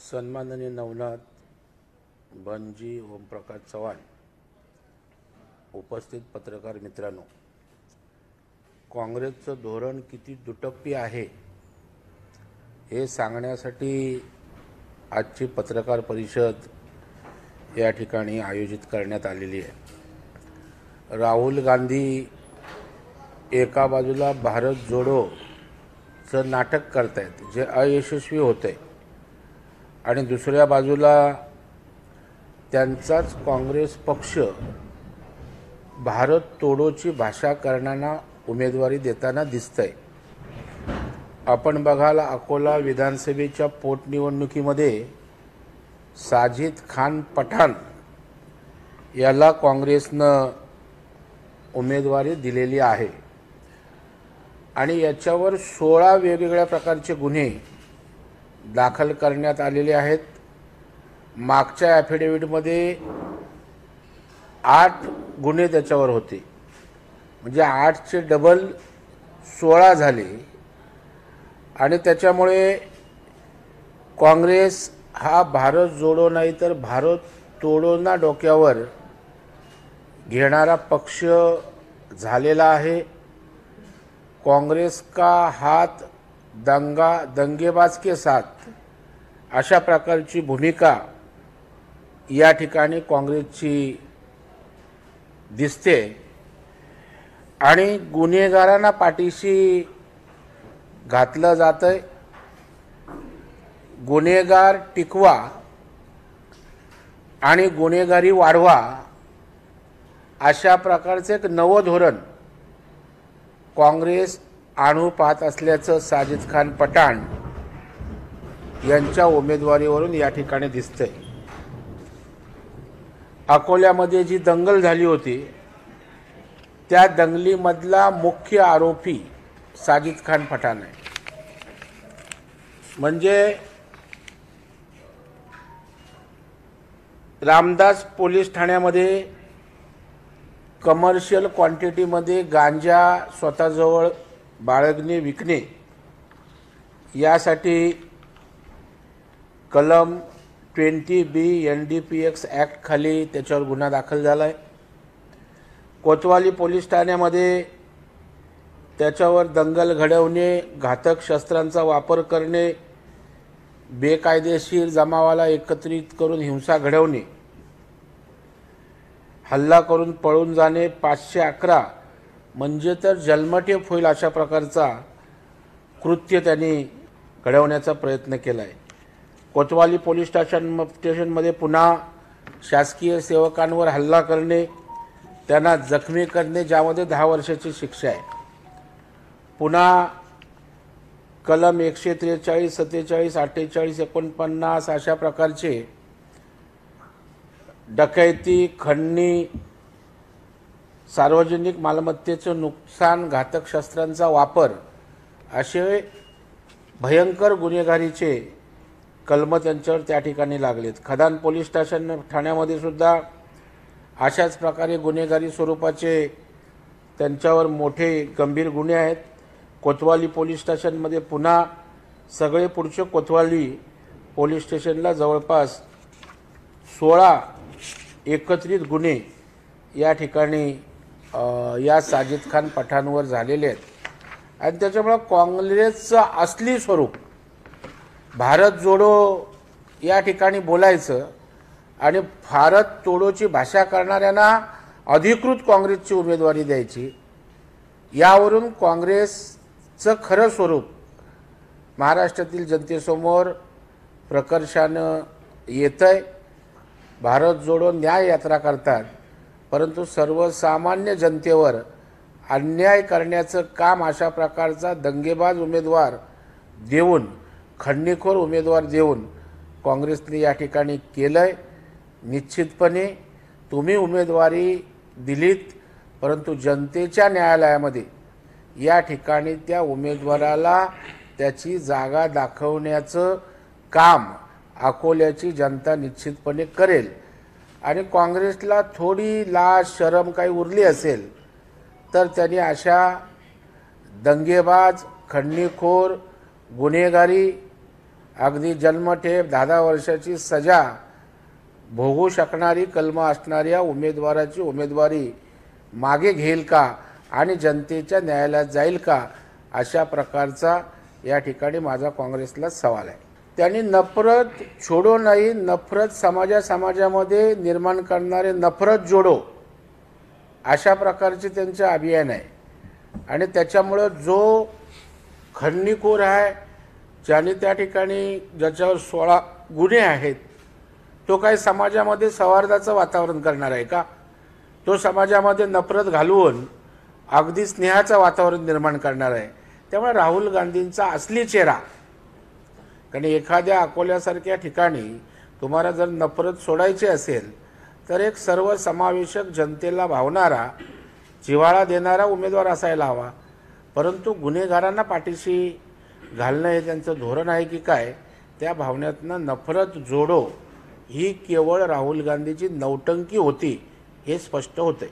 सन्माननीय नवनाथ बनजी ओमप्रकाश चव्हाण, उपस्थित पत्रकार मित्रांनो, काँग्रेसचं धोरण किती दुटप्पी आहे हे सांगण्यासाठी आजची पत्रकार परिषद या ठिकाणी आयोजित करण्यात आलेली आहे। राहुल गांधी एका बाजूला भारत जोडोचं नाटक करतायत जे अयशस्वी होतंय आणि दुसऱ्या बाजूला त्यांचाच काँग्रेस पक्ष भारत तोडोची भाषा करणारा उमेदवारी देताना दिसतंय। आपण बघाल अकोला विधानसभेच्या पोटनिवडणुकीमध्ये साजिद खान पठाण याला काँग्रेसनं उमेदवारी दिलेली आहे आणि याच्यावर 16 वेगवेगळ्या प्रकारचे गुन्हे दाखल करण्यात आलेले आहेत। मागच्या ॲफिडेव्हिटमध्ये 8 गुन्हे त्याच्यावर होते, म्हणजे 8चे डबल 16 झाले आणि त्याच्यामुळे काँग्रेस हा भारत जोडो नाही तर भारत तोडोना डोक्यावर घेणारा पक्ष झालेला आहे। काँग्रेस का हात दंगेबाज के साथ अशा प्रकारची भूमिका या ठिकाणी काँग्रेसची दिसते आणि गुन्हेगारांना पाठीशी घातलं जातंय। गुन्हेगार टिकवा आणि गुन्हेगारी वाढवा अशा प्रकारचे एक नवं धोरण काँग्रेस आणू पाहत असल्याचं साजिद खान पठाण यांच्या उमेदवारीवरून या ठिकाणी दिसतंय। अकोल्यामध्ये जी दंगल झाली होती त्या दंगलीमधला मुख्य आरोपी साजिद खान पठाण आहे। म्हणजे रामदास पोलीस ठाण्यामध्ये कमर्शियल क्वांटिटीमध्ये गांजा स्वतःजवळ बाळगणे विकणे यासाठी कलम 20B NDPS ॲक्ट खाली त्याच्यावर गुन्हा दाखल झाला आहे। कोतवाली पोलीस ठाण्यामध्ये त्याच्यावर दंगल घडवणे, घातक शस्त्रांचा वापर करणे, बेकायदेशीर जमावाला एकत्रित करून हिंसा घडवणे, हल्ला करून पळून जाणे, 511 म्हणजे तर जन्मठेप होईल अशा प्रकारचा कृत्य त्यांनी घडवण्याचा प्रयत्न केला आहे। कोतवाली पोलीस स्टेशनमध्ये पुन्हा शासकीय सेवकांवर हल्ला करणे, त्यांना जखमी करणे ज्यामध्ये 10 वर्षाची शिक्षा आहे। पुन्हा कलम 143, 47, 48, 49 अशा प्रकारचे डकैती, खंडणी, सार्वजनिक मालमत्तेचं नुकसान, घातक शस्त्रांचा वापर असे भयंकर गुन्हेगारीचे कलम त्यांच्यावर त्या ठिकाणी लागलेत। खदान पोलीस स्टेशन ठाण्यामध्ये सुद्धा अशाच प्रकारे गुन्हेगारी स्वरूपाचे त्यांच्यावर मोठे गंभीर गुन्हे आहेत। कोतवाली पोलीस स्टेशनमध्ये पुन्हा सगळे पुढचे कोतवाली पोलीस स्टेशनला जवळपास 16 एकत्रित गुन्हे या ठिकाणी या साजिद खान पठाणवर झालेले आहेत आणि त्याच्यामुळे काँग्रेसचं असली स्वरूप भारत जोडो या ठिकाणी बोलायचं आणि भारत तोडोची भाषा करणाऱ्यांना अधिकृत काँग्रेसची उमेदवारी द्यायची, यावरून काँग्रेसचं खरं स्वरूप महाराष्ट्रातील जनतेसमोर प्रकर्षानं येतंय। भारत जोडो न्याय यात्रा करतात, परंतु सर्वसामान्य जनतेवर अन्याय करण्याचं काम अशा प्रकारचा दंगेबाज उमेदवार देऊन, खंडणीखोर उमेदवार देऊन काँग्रेसने या ठिकाणी केलंय। निश्चितपणे तुम्ही उमेदवारी दिलीत, परंतु जनतेच्या न्यायालयामध्ये या ठिकाणी त्या उमेदवाराला त्याची जागा दाखवण्याचं काम अकोल्याची जनता निश्चितपणे करेल आणि काँग्रेसला थोडी लाज शरम काही उरली असेल तर त्यांनी अशा दंगेबाज, खंडणीखोर, गुन्हेगारी अगदी जन्मठेप 10-10 वर्षाची सजा भोगू शकणारी कलम असणाऱ्या उमेदवाराची उमेदवारी मागे घेईल का आणि जनतेच्या न्यायालयात जाईल का, अशा प्रकारचा या ठिकाणी माझा काँग्रेसला सवाल आहे. त्यांनी नफरत छोडो नाही, नफरत समाजामध्ये निर्माण करणारे नफरत जोडो अशा प्रकारचे त्यांचे अभियान आहे. आणि त्याच्यामुळं जो खंडणीखोर आहे, ज्याने त्या ठिकाणी ज्याच्यावर 16 गुन्हे आहेत, तो काही समाजामध्ये सौहार्दाचं वातावरण करणार आहे का? तो समाजामध्ये नफरत घालवून अगदी स्नेहाचं वातावरण निर्माण करणार आहे. त्यामुळे राहुल गांधींचा असली चेहरा, कारण एखाद्या अकोल्यासारख्या ठिकाणी तुम्हाला जर नफरत सोडायची असेल तर एक सर्वसमावेशक जनतेला भावणारा, जिव्हाळा देणारा उमेदवार असायला हवा. परंतु गुन्हेगारांना पाठीशी घालणं हे त्यांचं धोरण आहे की काय, त्या भावनेतनं नफरत जोडो ही केवळ राहुल गांधीची नौटंकी होती हे स्पष्ट होते.